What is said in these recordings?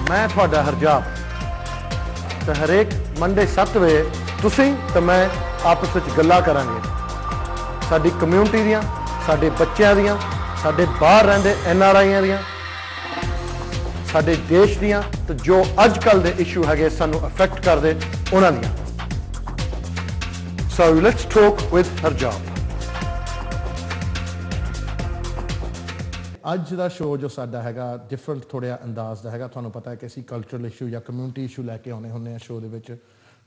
मैं थोड़ा हरजाप तो हरेक मंडे 7 बजे तुसीं ते मैं आपस में गल्लां करांगे साडी कम्यूनिटी दियां साडे बच्चों दियां साडे बाहर रहिंदे NRIयां दियां साडे देश दियां तो जो अजकल दे इशू हैगे सानू अफेक्ट करदे उन्हां दियां So let's talk with Harjap. ਅੱਜ ਦਾ ਸ਼ੋਅ ਜੋ ਸਾਡਾ ਹੈਗਾ ਡਿਫਰੈਂਟ ਥੋੜ੍ਹਾ ਅੰਦਾਜ਼ ਦਾ ਹੈਗਾ ਤੁਹਾਨੂੰ ਪਤਾ ਹੈ ਕਿ ਅਸੀਂ ਕਲਚਰਲ ਇਸ਼ੂ ਜਾਂ ਕਮਿਊਨਿਟੀ ਇਸ਼ੂ ਲੈ ਕੇ ਆਉਂਦੇ ਹੁੰਦੇ ਹਾਂ ਸ਼ੋਅ ਦੇ ਵਿੱਚ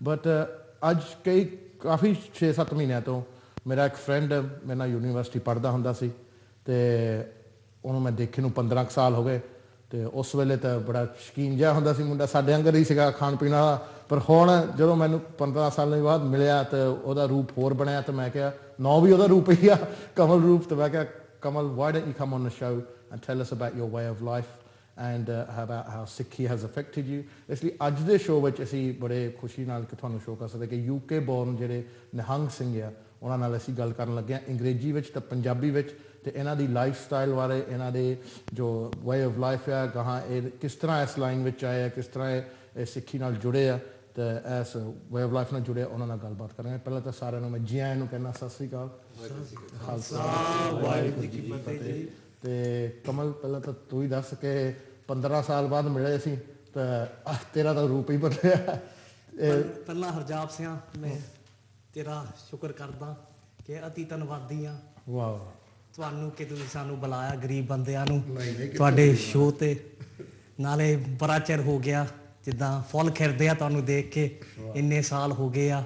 ਬਟ ਅੱਜ ਕਾਫੀ 6-7 ਮਹੀਨਿਆਂ ਤੋਂ ਮੇਰਾ ਇੱਕ ਫਰੈਂਡ ਮੇਰੇ ਨਾਲ ਯੂਨੀਵਰਸਿਟੀ ਪੜ੍ਹਦਾ ਹੁੰਦਾ ਸੀ ਅਤੇ ਉਹਨੂੰ ਮੈਂ ਦੇਖੇ ਨੂੰ 15 ਸਾਲ ਹੋ ਗਏ ਅਤੇ ਉਸ ਵੇਲੇ ਤਾਂ ਬੜਾ ਸ਼ੌਕੀਨ ਜਿਹਾ ਹੁੰਦਾ ਸੀ ਮੁੰਡਾ ਸਾਡੇ ਅੰਦਰ ਹੀ ਸੀਗਾ ਖਾਣ ਪੀਣ ਵਾਲਾ ਪਰ ਹੁਣ ਜਦੋਂ ਮੈਨੂੰ 15 ਸਾਲਾਂ ਬਾਅਦ ਮਿਲਿਆ ਤਾਂ ਉਹਦਾ ਰੂਪ ਹੋਰ ਬਣਿਆ ਤਾਂ ਮੈਂ ਕਿਹਾ ਨਾਂ ਵੀ ਉਹਦਾ ਰੂਪ ਹੀ ਆ ਕਮਲ ਰੂਪ ਤਾਂ ਮੈਂ ਕਿਹਾ Kamal, why don't you come on the show and tell us about your way of life and about how Sikhi has affected you? ਇਸ ਲਈ ਅੱਜ ਦੇ ਸ਼ੋਅ ਵਿੱਚ ਅਸੀਂ ਬੜੇ ਖੁਸ਼ੀ ਨਾਲ ਕਿ ਤੁਹਾਨੂੰ ਸ਼ੋਅ ਕਰ ਸਕਦੇ ਕਿ UK ਬੋਰਨ ਜਿਹੜੇ ਨਿਹੰਗ ਸਿੰਘ ਆ ਉਹਨਾਂ ਨਾਲ ਅਸੀਂ ਗੱਲ ਕਰਨ ਲੱਗੇ ਹਾਂ ਅੰਗਰੇਜ਼ੀ ਵਿੱਚ ਤੇ ਪੰਜਾਬੀ ਵਿੱਚ ਤੇ ਇਹਨਾਂ ਦੀ ਲਾਈਫ ਸਟਾਈਲ ਬਾਰੇ ਇਹਨਾਂ ਦੇ ਜੋ ਵੇ ਆਫ ਲਾਈਫ ਆ ਗਾਹਾਂ ਇਹ ਕਿਸ ਤਰ੍ਹਾਂ ਇਸ ਲਾਈਨ ਵਿੱਚ ਆਏ ਆ ਕਿਸ ਤਰ੍ਹਾਂ ਇਹ ਸਿੱਖੀ ਨਾਲ ਜੁੜੇ ਆ ਤੇ ਇਸ ਵੇ ਆਫ ਲਾਈਫ ਨਾਲ ਜੁੜੇ ਉਹਨਾਂ ਨਾਲ ਗੱਲਬਾਤ ਕਰਾਂਗੇ ਪਹਿਲਾਂ ਤਾਂ ਸਾਰਿਆਂ ਨੂੰ ਮੈਂ ਜੀ ਆਇਆਂ ਨੂੰ ਕਹਿੰਦਾ ਸਤਿ ਸ਼੍ਰੀ ਅਕਾਲ ਖਾਲਸਾ ਵਾਹਿਗੁਰੂ ਜੀ ਕੀ ਫਤਿਹ ਤੇ ਕਮਲ ਪਹਿਲਾਂ ਤਾਂ ਤੂੰ ਹੀ ਦੱਸ ਕਿ 15 ਸਾਲ ਬਾਅਦ ਮਿਲੇ ਸੀ ਤਾਂ ਤੇਰਾ ਤਾਂ ਰੂਪ ਹੀ ਬਦਲਿਆ ਪਹਿਲਾਂ ਹਰਜਾਪ ਸਿਆਂ ਮੈਂ ਤੇਰਾ ਸ਼ੁਕਰ ਕਰਦਾ ਕਿ ਅਤੀ ਧੰਨਵਾਦੀ ਆ ਵਾਹ ਤੁਹਾਨੂੰ ਕਿ ਤੁਸੀਂ ਸਾਨੂੰ ਬੁਲਾਇਆ ਗਰੀਬ ਬੰਦਿਆਂ ਨੂੰ ਤੁਹਾਡੇ ਸ਼ੋਅ ਤੇ ਨਾਲੇ ਬੜਾ ਚਿਰ ਹੋ ਗਿਆ ਜਿੱਦਾਂ ਫੁੱਲ ਖਿਰਦੇ ਆ ਤੁਹਾਨੂੰ ਦੇਖ ਕੇ ਇੰਨੇ ਸਾਲ ਹੋ ਗਏ ਆ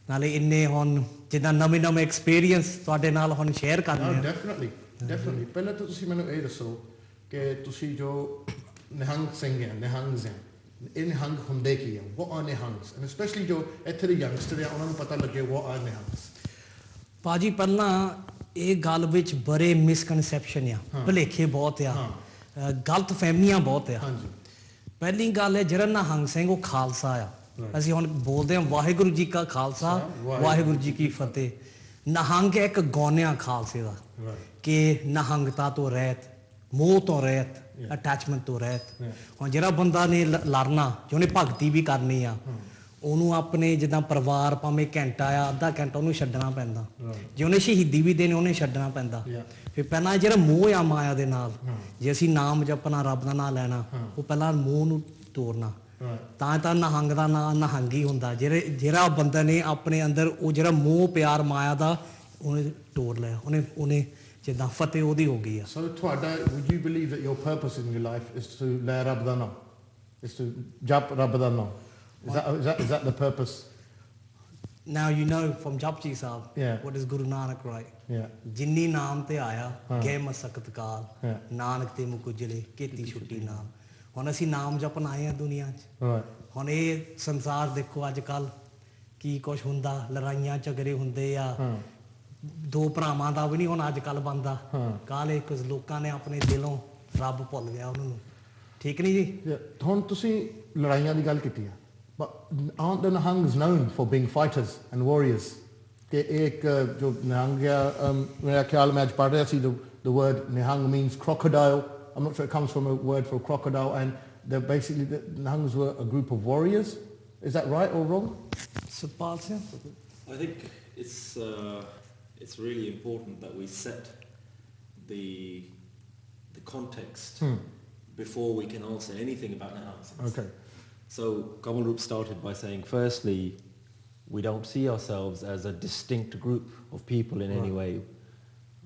ਨਾਲੇ ਇੰਨੇ ਹੁਣ ਜਿੱਦਾਂ ਨਵੇਂ ਐਕਸਪੀਰੀਅੰਸ ਤੁਹਾਡੇ ਨਾਲ ਹੁਣ ਸ਼ੇਅਰ ਕਰਨੇ ਆ ਡੈਫੀਨਿਟਲੀ ਪਹਿਲਾਂ ਤਾਂ ਤੁਸੀਂ ਮੈਨੂੰ ਇਹ ਦੱਸੋ ਕਿ ਤੁਸੀਂ ਜੋ ਨਿਹੰਗ ਸਿੰਘ ਹੈ ਨਿਹੰਗਸ ਹੈ ਇਹ ਨਿਹੰਗ ਹੁੰਦੇ ਕੀ ਆ what are ਨਿਹੰਗਸ ਐਂਡ ਸਪੈਸ਼ਲੀ ਜੋ ਇੱਥੇ ਦੇ ਯੰਗਸਟਰ ਆ ਉਹਨਾਂ ਨੂੰ ਪਤਾ ਲੱਗੇ what are ਨਿਹੰਗਸ ਭਾਜੀ ਪਹਿਲਾਂ ਇਹ ਗੱਲ ਵਿੱਚ ਬੜੇ ਮਿਸਕਨਸੈਪਸ਼ਨ ਆ ਭੁਲੇਖੇ ਬਹੁਤ ਆ ਗਲਤ ਫਹਿਮੀਆਂ ਬਹੁਤ ਆ ਪਹਿਲੀ ਗੱਲ ਹੈ ਜਿਹੜਾ ਨਿਹੰਗ ਸਿੰਘ ਉਹ ਖਾਲਸਾ ਆ ਅਸੀਂ ਹੁਣ ਬੋਲਦੇ ਹਾਂ ਵਾਹਿਗੁਰੂ ਜੀ ਕਾ ਖਾਲਸਾ ਵਾਹਿਗੁਰੂ ਜੀ ਕੀ ਫਤਿਹ ਨਿਹੰਗ ਇੱਕ ਗੌਨਿਆ ਖਾਲਸੇ ਦਾ ਕਿ ਨਿਹੰਗਤਾ ਤੋਂ ਰਹਿਤ ਮੋਹ ਤੋਂ ਰਹਿਤ ਅਟੈਚਮੈਂਟ ਤੋਂ ਰਹਿਤ ਹੁਣ ਜਿਹੜਾ ਬੰਦਾ ਨੇ ਲੜਨਾ ਜੇ ਉਹਨੇ ਭਗਤੀ ਵੀ ਕਰਨੀ ਆ ਉਹਨੂੰ ਆਪਣੇ ਜਿੱਦਾਂ ਪਰਿਵਾਰ ਭਾਵੇਂ ਘੰਟਾ ਆ ਅੱਧਾ ਘੰਟਾ ਉਹਨੂੰ ਛੱਡਣਾ ਪੈਂਦਾ ਜੇ ਉਹਨੇ ਸ਼ਹੀਦੀ ਵੀ ਦੇਣੀ ਉਹਨੇ ਛੱਡਣਾ ਪੈਂਦਾ ਫਿਰ ਪਹਿਲਾਂ ਜਿਹੜਾ ਮੋਹ ਆ ਮਾਇਆ ਦੇ ਨਾਲ ਜੇ ਅਸੀਂ ਨਾਮ ਜਪਣਾ ਰੱਬ ਦਾ ਨਾਮ ਲੈਣਾ ਉਹ ਪਹਿਲਾਂ ਮੋਹ ਨੂੰ ਤੋੜਨਾ ਤਾਂ ਨਿਹੰਗ ਦਾ ਨਾਂ ਨਿਹੰਗ ਹੀ ਹੁੰਦਾ ਜਿਹੜਾ ਬੰਦਾ ਨੇ ਆਪਣੇ ਅੰਦਰ ਉਹ ਜਿਹੜਾ ਮੋਹ ਪਿਆਰ ਮਾਇਆ ਦਾ ਉਹਨੇ ਤੋੜ ਲਿਆ ਉਹਨੇ ਜਿੱਦਾਂ ਫਤਿਹ ਉਹਦੀ ਹੋ ਗਈ ਆ ਸੋ ਤੁਹਾਡਾ would you believe that your purpose in your life is to ਲੈ ਰੱਬ ਦਾ ਨਾਮ is to ਜਪ ਰੱਬ ਦਾ ਨਾਮ is that the purpose? Now you know from Japji Sahib what is Guru Nanak right? ਜਿੰਨੀ ਨਾਮ ਤੇ ਆਇਆ ਗਏ ਮਸਕਤ ਕਾਲ ਨਾਨਕ ਤੇ ਮੁਕੁਜਲੇ ਕੀਤੀ ਛੁੱਟੀ ਨਾਮ ਹੁਣ ਅਸੀਂ ਨਾਮ ਜਪਣ ਆਏ ਆ ਦੁਨੀਆ 'ਚ ਹੁਣ ਇਹ ਸੰਸਾਰ ਦੇਖੋ ਅੱਜ ਕੱਲ ਕੀ ਕੁਛ ਹੁੰਦਾ ਲੜਾਈਆਂ ਝਗੜੇ ਹੁੰਦੇ ਆ ਦੋ ਭਰਾਵਾਂ ਦਾ ਵੀ ਨਹੀਂ ਹੁਣ ਅੱਜ ਕੱਲ ਬਣਦਾ ਕਾਲੇ ਕੁਝ ਲੋਕਾਂ ਨੇ ਆਪਣੇ ਦਿਲੋਂ ਰੱਬ ਭੁੱਲ ਗਿਆ ਉਹਨਾਂ ਨੂੰ ਠੀਕ ਨਹੀਂ ਜੀ ਹੁਣ ਤੁਸੀਂ ਲੜਾਈਆਂ ਦੀ ਗੱਲ ਕੀਤੀ ਆ but aren't the Nihangs known for being fighters and warriors ਕਿ ਇੱਕ ਜੋ ਨਿਹੰਗ ਆ ਮੇਰਾ ਖਿਆਲ ਮੈਂ ਅੱਜ ਪੜ੍ਹ ਰਿਹਾ ਸੀ the word Nihang means crocodile I'm not sure it comes from a word for crocodile and basically the Nihangs were a group of warriors is that right or wrong? Sukhpal sir I think it's really important that we set the context before we can answer anything about Nihang Singhs. Okay. So Kamalroop started by saying, firstly, we don't see ourselves as a distinct group of people in any way.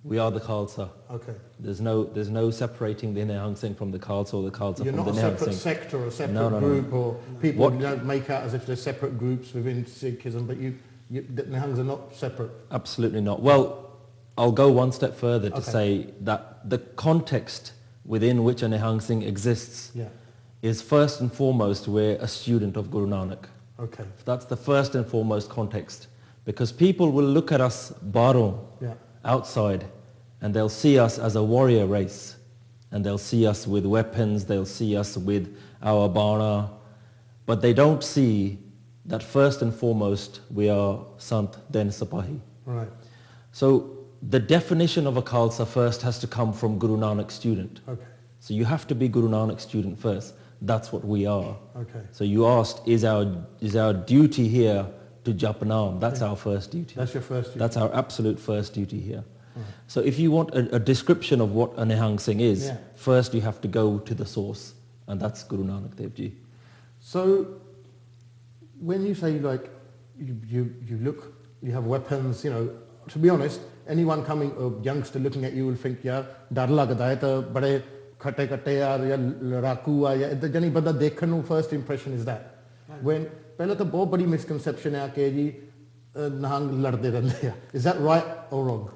We are the Khalsa. Okay. There's no separating the Nihang Singh from the Khalsa or the Khalsa from the Nihang Singh. You're not a separate sect or a separate group or people don't make out as if they're separate groups within Sikhism, but the Nihangs are not separate. Absolutely not. Well, I'll go one step further to say that the context within which a Nihang Singh exists is first and foremost we're a student of Guru Nanak. Okay. That's the first and foremost context. Because people will look at us baro outside and they'll see us as a warrior race. And they'll see us with weapons, they'll see us with our bana. But they don't see that first and foremost we are Sant then Sipahi. Right. So the definition of a Khalsa first has to come from Guru Nanak's student. Okay. So you have to be Guru Nanak's student first. That's what we are. Okay. So you asked, is our duty here to jap naam? That's our first duty. That's your first duty. That's our absolute first duty here. So if you want a description of what a Nihang Singh is, first you have to go to the source, and that's Guru Nanak Dev Ji. So when you say like you look, you have weapons, you know, to be honest, anyone coming, a youngster looking at you will think, yaar, dar lagda hai to bade khate khate yaar ya ladaku aa ya idhar jani banda dekhan nu first impression is that. When pehla to bahut badi misconception hai ke ji Nihang ladde rehande hai. Is that right or wrong?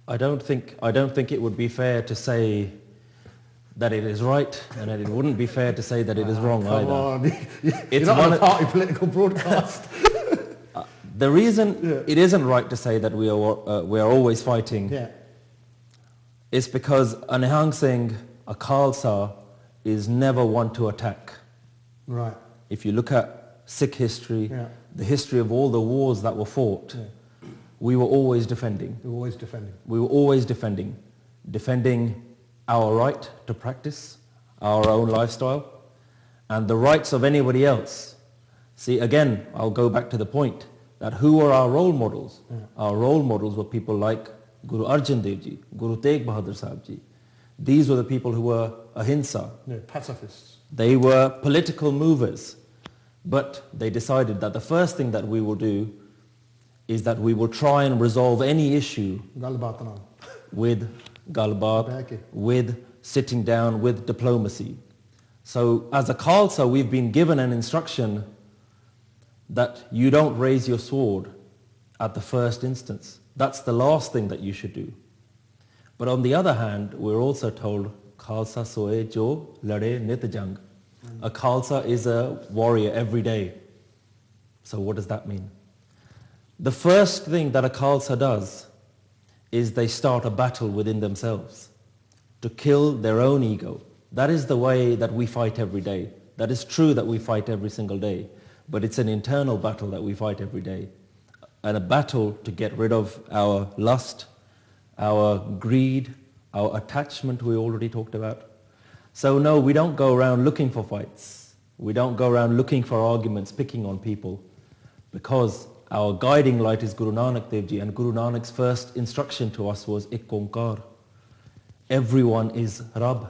I don't think it would be fair to say that it is right, and that it wouldn't be fair to say that it is wrong Come either. on. It's You're not one on a party political broadcast. The reason it isn't right to say that we are always fighting is because a Nihang Singh, a Khalsa, is never one to attack. Right. If you look at Sikh history, the history of all the wars that were fought, we were always defending. You're always defending. We were always defending. Defending our right to practice our own lifestyle and the rights of anybody else. See, again, I'll go back to the point that who were our role models? Our role models were people like Guru Arjan Dev Ji, Guru Tegh Bahadur Sahib Ji. These were the people who were ahimsa. Pacifists. They were political movers. But they decided that the first thing that we will do is that we will try and resolve any issue with galbat, with sitting down, with diplomacy. So as a Khalsa, we've been given an instruction that you don't raise your sword at the first instance. That's the last thing that you should do. But on the other hand, we're also told, Khalsa soe jo lade nit jang. A Khalsa is a warrior every day. So what does that mean? The first thing that a Khalsa does is they start a battle within themselves to kill their own ego. That is the way that we fight every day. That is true that we fight every single day, but it's an internal battle that we fight every day. And a battle to get rid of our lust, our greed, our attachment we already talked about. So no, we don't go around looking for fights. We don't go around looking for arguments, picking on people, because our guiding light is Guru Nanak Dev Ji, and Guru Nanak's first instruction to us was Ik Onkar. Everyone is Rab.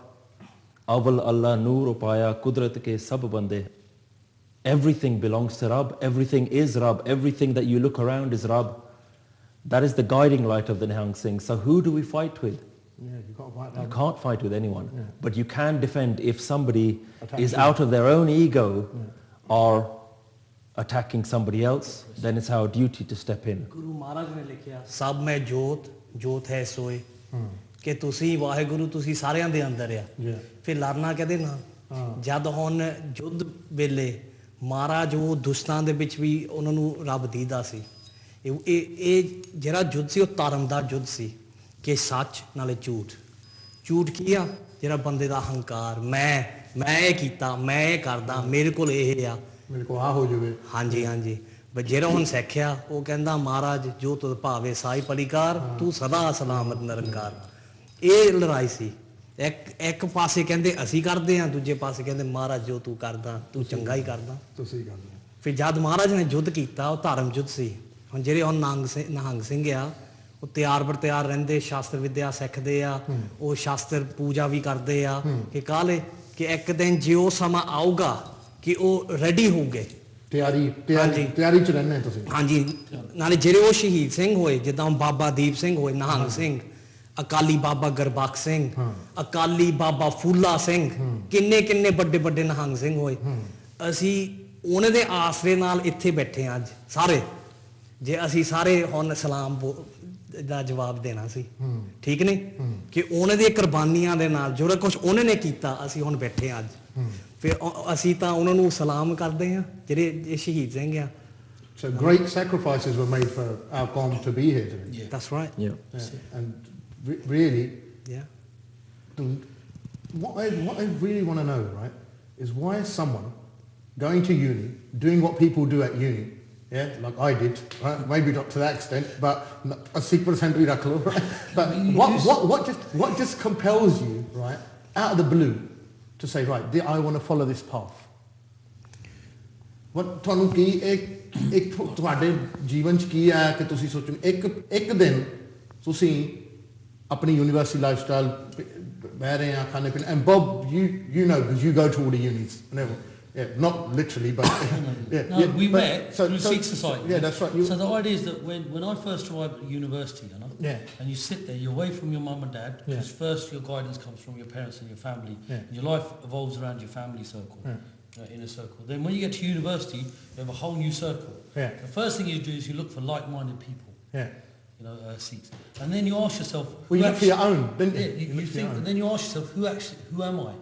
Aval Allah Noor Upaya Kudrat ke sab bande. Everything belongs to Rab. Everything is Rab. Everything that you look around is Rab. That is the guiding light of the Nihang Singhs. So who do we fight with? You can't fight with anyone. But you can defend if somebody is out of their own ego or attacking somebody else, then it's our duty to step in. Guru Maharaj ne likhya sab mein jyot hai soe ਕਿ ਤੁਸੀਂ ਵਾਹਿਗੁਰੂ ਤੁਸੀਂ ਸਾਰਿਆਂ ਦੇ ਅੰਦਰ ਆ ਫਿਰ ਲੜਨਾ ਕਹਦੇ ਨਾ ਜਦ ਹੁਣ ਯੁੱਧ ਵੇਲੇ ਮਹਾਰਾਜ ਉਹ ਦੁਸ਼ਤਾਂ ਦੇ ਵਿੱਚ ਵੀ ਉਹਨਾਂ ਨੂੰ ਰੱਬ ਦੀਦਾ ਸੀ ਇਹ ਜਿਹੜਾ ਯੁੱਧ ਸੀ ਉਹ ਧਰਮ ਦਾ ਯੁੱਧ ਸੀ ਕਿ ਸੱਚ ਨਾਲੇ ਝੂਠ ਕੀ ਆ ਜਿਹੜਾ ਬੰਦੇ ਦਾ ਹੰਕਾਰ ਮੈਂ ਇਹ ਕੀਤਾ ਮੈਂ ਇਹ ਕਰਦਾ ਮੇਰੇ ਕੋਲ ਇਹ ਆ ਮੇਰੇ ਕੋਲ ਆ ਹੋ ਜਾਵੇ ਹਾਂਜੀ but ਜਿਹੜਾ ਹੁਣ ਸਿੱਖਿਆ ਉਹ ਕਹਿੰਦਾ ਮਹਾਰਾਜ ਜੋ ਤੁਧ ਭਾਵੇ ਸਾਈ ਪਰਿਕਾਰ ਤੂੰ ਸਦਾ ਸਲਾਮਤ ਨਿਰੰਕਾਰ ਇਹ ਲੜਾਈ ਸੀ ਇੱਕ ਪਾਸੇ ਕਹਿੰਦੇ ਅਸੀਂ ਕਰਦੇ ਆ ਦੂਜੇ ਪਾਸੇ ਕਹਿੰਦੇ ਮਹਾਰਾਜ ਜੋ ਤੂੰ ਕਰਦਾ ਤੂੰ ਚੰਗਾ ਹੀ ਕਰਦਾ ਤੁਸੀਂ ਕਰਦੇ ਫਿਰ ਜਦ ਮਹਾਰਾਜ ਨੇ ਯੁੱਧ ਕੀਤਾ ਉਹ ਧਰਮ ਯੁੱਧ ਸੀ ਹੁਣ ਜਿਹੜੇ ਹੁਣ ਨਿਹੰਗ ਸਿੰਘ ਆ ਉਹ ਤਿਆਰ ਬਰ ਤਿਆਰ ਰਹਿੰਦੇ ਸ਼ਾਸਤਰ ਵਿਦਿਆ ਸਿੱਖਦੇ ਆ ਉਹ ਸ਼ਾਸਤਰ ਪੂਜਾ ਵੀ ਕਰਦੇ ਆ ਕਿ ਕਾਲੇ ਕਿ ਇੱਕ ਦਿਨ ਜਿਉ ਸਮਾਂ ਆਊਗਾ ਕਿ ਉਹ ਰੈਡੀ ਹੋਊਗੇ ਤਿਆਰੀ ਚ ਰਹਿੰਦੇ ਤੁਸੀਂ ਹਾਂਜੀ ਨਾਲੇ ਜਿਹੜੇ ਉਹ ਸ਼ਹੀਦ ਸਿੰਘ ਹੋਏ ਜਿੱਦਾਂ ਬਾਬਾ ਦੀਪ ਸਿੰਘ ਹੋਏ ਨਿਹੰਗ ਸਿੰਘ ਅਕਾਲੀ ਬਾਬਾ ਗੁਰਬਖਸ਼ ਸਿੰਘ ਅਕਾਲੀ ਬਾਬਾ ਫੂਲਾ ਸਿੰਘ ਕਿੰਨੇ ਵੱਡੇ ਨਿਹੰਗ ਸਿੰਘ ਹੋਏ ਅਸੀਂ ਉਹਨਾਂ ਦੇ ਆਸਰੇ ਨਾਲ ਇੱਥੇ ਬੈਠੇ ਆ ਅੱਜ ਸਾਰੇ ਜੇ ਅਸੀਂ ਸਾਰੇ ਹੁਣ ਸਲਾਮ ਦਾ ਜਵਾਬ ਦੇਣਾ ਸੀ ਠੀਕ ਨੇ ਕਿ ਉਹਨਾਂ ਦੀਆਂ ਕੁਰਬਾਨੀਆਂ ਦੇ ਨਾਲ ਜਿਹੜਾ ਕੁਝ ਉਹਨਾਂ ਨੇ ਕੀਤਾ ਅਸੀਂ ਹੁਣ ਬੈਠੇ ਆ ਅੱਜ ਫਿਰ ਅਸੀਂ ਤਾਂ ਉਹਨਾਂ ਨੂੰ ਸਲਾਮ ਕਰਦੇ ਆ ਜਿਹੜੇ ਸ਼ਹੀਦ ਸਿੰਘ ਆ So great sacrifices were made for our qawm to be here today. Yeah. That's right. Yeah. And really, what I really want to know, right, is why is someone going to uni, doing what people do at uni, like I did, right? Maybe not to that extent, but a secret assembly rakh lo, right? But what just compels you, right, out of the blue, to say, right, I want to follow this path? ਤੁਹਾਨੂੰ ਕੀ ਇੱਕ ਤੁਹਾਡੇ ਜੀਵਨ 'ਚ ਕੀ ਹੈ ਕਿ ਤੁਸੀਂ ਸੋਚੋ ਇੱਕ ਦਿਨ ਤੁਸੀਂ ਆਪਣੀ ਯੂਨੀਵਰਸਿਟੀ ਲਾਈਫਸਟਾਈਲ ਬਹਿ ਰਹੇ ਆ ਖਾਣੇ ਪੀਣੇ and Bob you know because you go to all the unis whenever. Yeah, not literally, but we met through Sikh Society. Yeah, that's right. So the idea is that when I first arrived at university, and you sit there, you're away from your mum and dad, because first your guidance comes from your parents and your family. And your life evolves around your family circle, inner circle. Then when you get to university, you have a whole new circle. The first thing you do is you look for like-minded people. Sikhs, and then you ask yourself. Well, you look for your own, then you think, and then you ask yourself, who am I?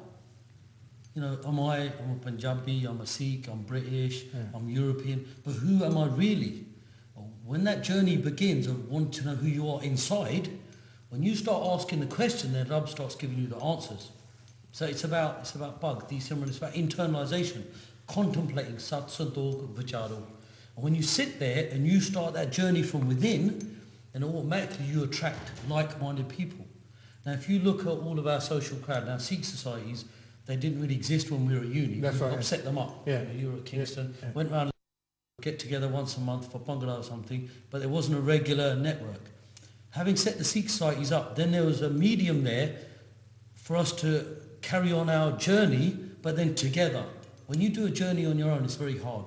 I'm a Punjabi, I'm a Sikh, I'm British, I'm European, but who am I really? When that journey begins of wanting to know who you are inside, when you start asking the question, then Rab starts giving you the answers. So it's about bug, it's about internalization, contemplating sat santokh vicharo. And when you sit there and you start that journey from within, then automatically you attract like-minded people. Now if you look at all of our social crowd, now Sikh societies, they didn't really exist when we were at uni. That's right. Upset them up. You were at Kingston, went round, get together once a month for Bhangal or something, but there wasn't a regular network. Having set the Sikh societies up, then there was a medium there for us to carry on our journey, but then together. When you do a journey on your own, it's very hard.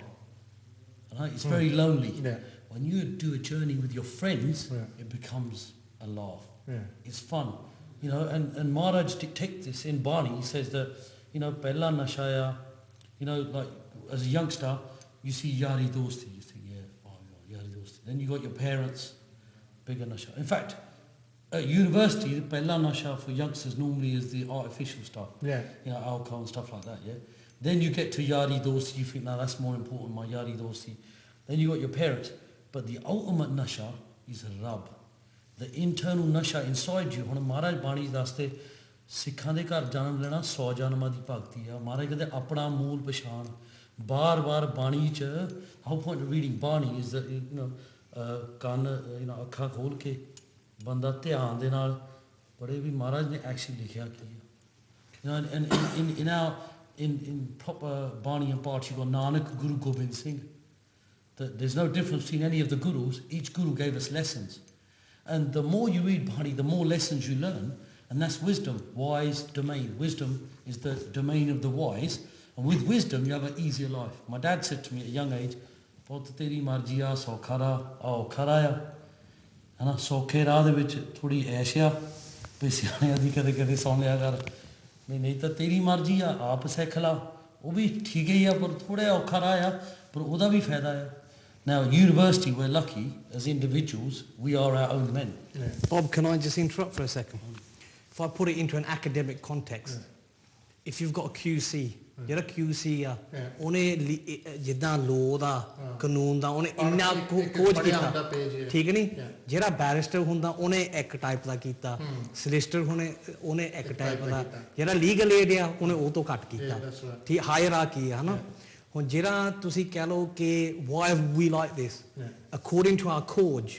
Right? It's very lonely. When you do a journey with your friends, it becomes a laugh. It's fun. And Maharaj dictates this in Bani. He says that, Pehla nashaya, like as a youngster, you see yari dosti, you think, yari dosti. Then you got your parents, bigger nasha. In fact, at university, the Pehla nasha for youngsters normally is the artificial stuff. Alcohol and stuff like that, Then you get to yari dosti, you think, that's more important, my yari dosti. Then you got your parents. But the ultimate nasha is Rab. The internal nasha inside you. ਹੁਣ ਮਹਾਰਾਜ ਬਾਣੀ ਦੱਸਦੇ ਸਿੱਖਾਂ ਦੇ ਘਰ ਜਨਮ ਲੈਣਾ 100 ਜਨਮਾਂ ਦੀ ਭਗਤੀ ਆ ਮਹਾਰਾਜ ਕਹਿੰਦੇ ਆਪਣਾ ਮੂਲ ਪਛਾਣ ਬਾਰ-ਬਾਰ ਬਾਣੀ 'ਚ how point of reading Bani is that ਕੰਨ ਅੱਖਾਂ ਖੋਲ ਕੇ ਬੰਦਾ ਧਿਆਨ ਦੇ ਨਾਲ ਬੜੇ ਵੀ ਮਹਾਰਾਜ ਨੇ ਐਕਚੁਅਲੀ ਲਿਖਿਆ ਕੀ ਆ and in proper Bani and Path you've got Nanak, Guru Gobind Singh. There's no difference between any of the gurus. Each guru gave us lessons. And the more you read Bani, the more lessons you learn. And that's wisdom, wise domain. Wisdom is the domain of the wise. And with wisdom, you have an easier life. My dad said to me at a young age, "Put teri marji aa saukhara aao kharaya." Hana sokhe raah de vich thodi aisha pe siane adi kade kade saun liya kar. नहीं तो तेरी मर्जी आ आप सीख ला वो भी ठीक ही है पर थोड़ा औखा रहा है पर ਉਹਦਾ भी फायदा है. Now, at university, we're lucky, as individuals, we are our own men. Bob, can I just interrupt for a second? If I put it into an academic context, if you've got a QC, ਜਿਹੜਾ QC ਆ ਉਹਨੇ ਜਿੱਦਾਂ law ਦਾ ਕਾਨੂੰਨ ਦਾ ਉਹਨੇ ਇੰਨਾ ਖੋਜ ਕੀਤਾ ਠੀਕ ਨਹੀਂ ਜਿਹੜਾ ਬੈਰਿਸਟਰ ਹੁੰਦਾ ਉਹਨੇ ਇੱਕ ਟਾਈਪ ਦਾ ਕੀਤਾ ਸਲਿਸਟਰ ਉਹਨੇ ਇੱਕ ਟਾਈਪ ਦਾ ਜਿਹੜਾ ਲੀਗਲ ਏਡ ਆ ਉਹਨੇ ਉਹ ਤੋਂ ਘੱਟ ਕੀਤਾ ਠੀਕ ਹਾਇਰਾਰਕੀ ਆ ਹਨਾ ਹੁਣ ਜਿਹੜਾ ਤੁਸੀਂ ਕਹਿ ਲਓ ਕਿ why we like this according to our ਖੋਜ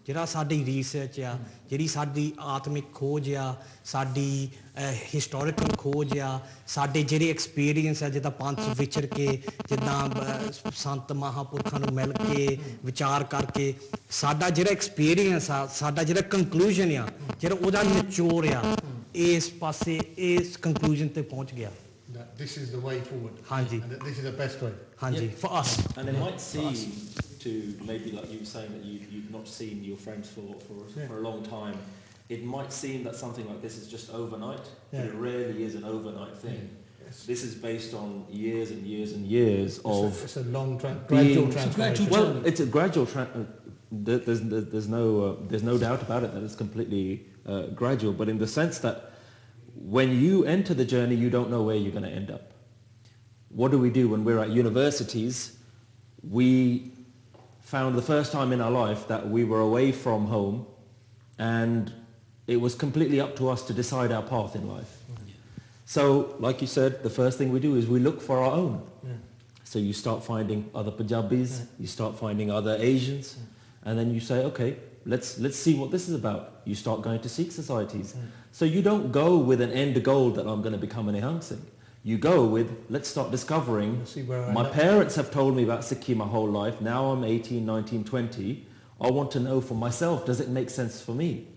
ਜਿਹੜਾ ਸਾਡੀ ਰਿਸਰਚ ਆ ਜਿਹੜੀ ਸਾਡੀ ਆਤਮਿਕ ਖੋਜ ਆ ਸਾਡੀ ਹਿਸਟੋਰੀਕਲ ਖੋਜ ਆ ਸਾਡੇ ਜਿਹੜੇ ਐਕਸਪੀਰੀਅੰਸ ਆ ਜਿੱਦਾਂ ਪੰਥ ਵਿਚਰ ਕੇ ਜਿੱਦਾਂ ਸੰਤ ਮਹਾਂਪੁਰਖਾਂ ਨੂੰ ਮਿਲ ਕੇ ਵਿਚਾਰ ਕਰਕੇ ਸਾਡਾ ਜਿਹੜਾ ਐਕਸਪੀਰੀਅੰਸ ਆ ਸਾਡਾ ਜਿਹੜਾ ਕੰਕਲੂਜਨ ਆ ਜਿਹੜਾ ਉਹਦਾ ਨਿਚੋੜ ਆ ਇਸ ਪਾਸੇ ਇਸ ਕੰਕਲੂਜਨ ਤੇ ਪਹੁੰਚ ਗਿਆ. This is the way forward. Hanji. And this is the best way. Hanji. For us. And it might seem to maybe like you were saying that you've not seen your friends for a long time. It might seem that something like this is just overnight, but it really is an overnight thing. Yes. This is based on years and years and years of. It's a long, gradual transformation. Well, it's a gradual. There's no doubt about it that it's completely gradual, but in the sense that. When you enter the journey, you don't know where you're going to end up. What do we do when we're at universities? We found the first time in our life that we were away from home and it was completely up to us to decide our path in life. So, like you said, the first thing we do is we look for our own. So you start finding other Punjabis, you start finding other Asians, and then you say, okay, let's see what this is about. You start going to Sikh societies. So you don't go with an end goal that I'm going to become a Nihang Singh. You go with, let's start discovering. See where I My end up. parents have told me about Sikhi my whole life. Now I'm 18, 19, 20. I want to know for myself, does it make sense for me?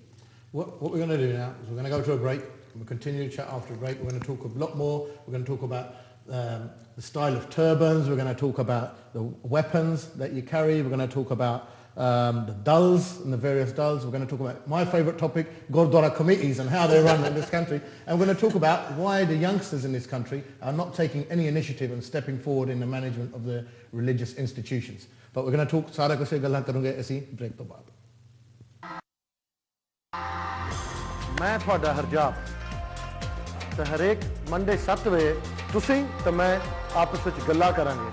What we're going to do now is we're going to go to a break. We'll continue to chat after a break. We're going to talk a lot more. We're going to talk about the style of turbans. We're going to talk about the weapons that you carry. We're going to talk about the dulls and the various dulls. We're going to talk about my favourite topic, Gurdwara committees and how they're run in this country. And we're going to talk about why the youngsters in this country are not taking any initiative and stepping forward in the management of the religious institutions. But we're going to talk सारा कुछ गल्लां करूंगे ਅਸੀਂ break ਤੋਂ ਬਾਅਦ। मैं ਤੁਹਾਡਾ ਹਰਜਾਪ ਤੇ ਹਰੇਕ ਮੰਡੇ 7 ਵਜੇ ਤੁਸੀਂ ਤੇ ਮੈਂ ਆਪਸ ਵਿੱਚ ਗੱਲਾਂ ਕਰਾਂਗੇ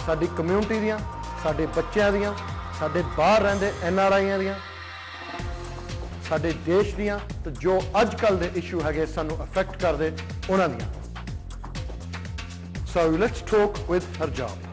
ਸਾਡੀ ਕਮਿਊਨਿਟੀ ਦੀਆਂ, ਸਾਡੇ ਬੱਚਿਆਂ ਦੀਆਂ, ਸਾਡੇ ਬਾਹਰ ਰਹਿੰਦੇ NRIਆਂ ਦੀਆਂ, ਸਾਡੇ ਦੇਸ਼ ਦੀਆਂ ਤੇ ਜੋ ਅੱਜ ਕੱਲ ਦੇ ਇਸ਼ੂ ਹੈਗੇ ਸਾਨੂੰ ਅਫੈਕਟ ਕਰਦੇ ਉਹਨਾਂ ਦੀਆਂ। So let's talk with Harjap.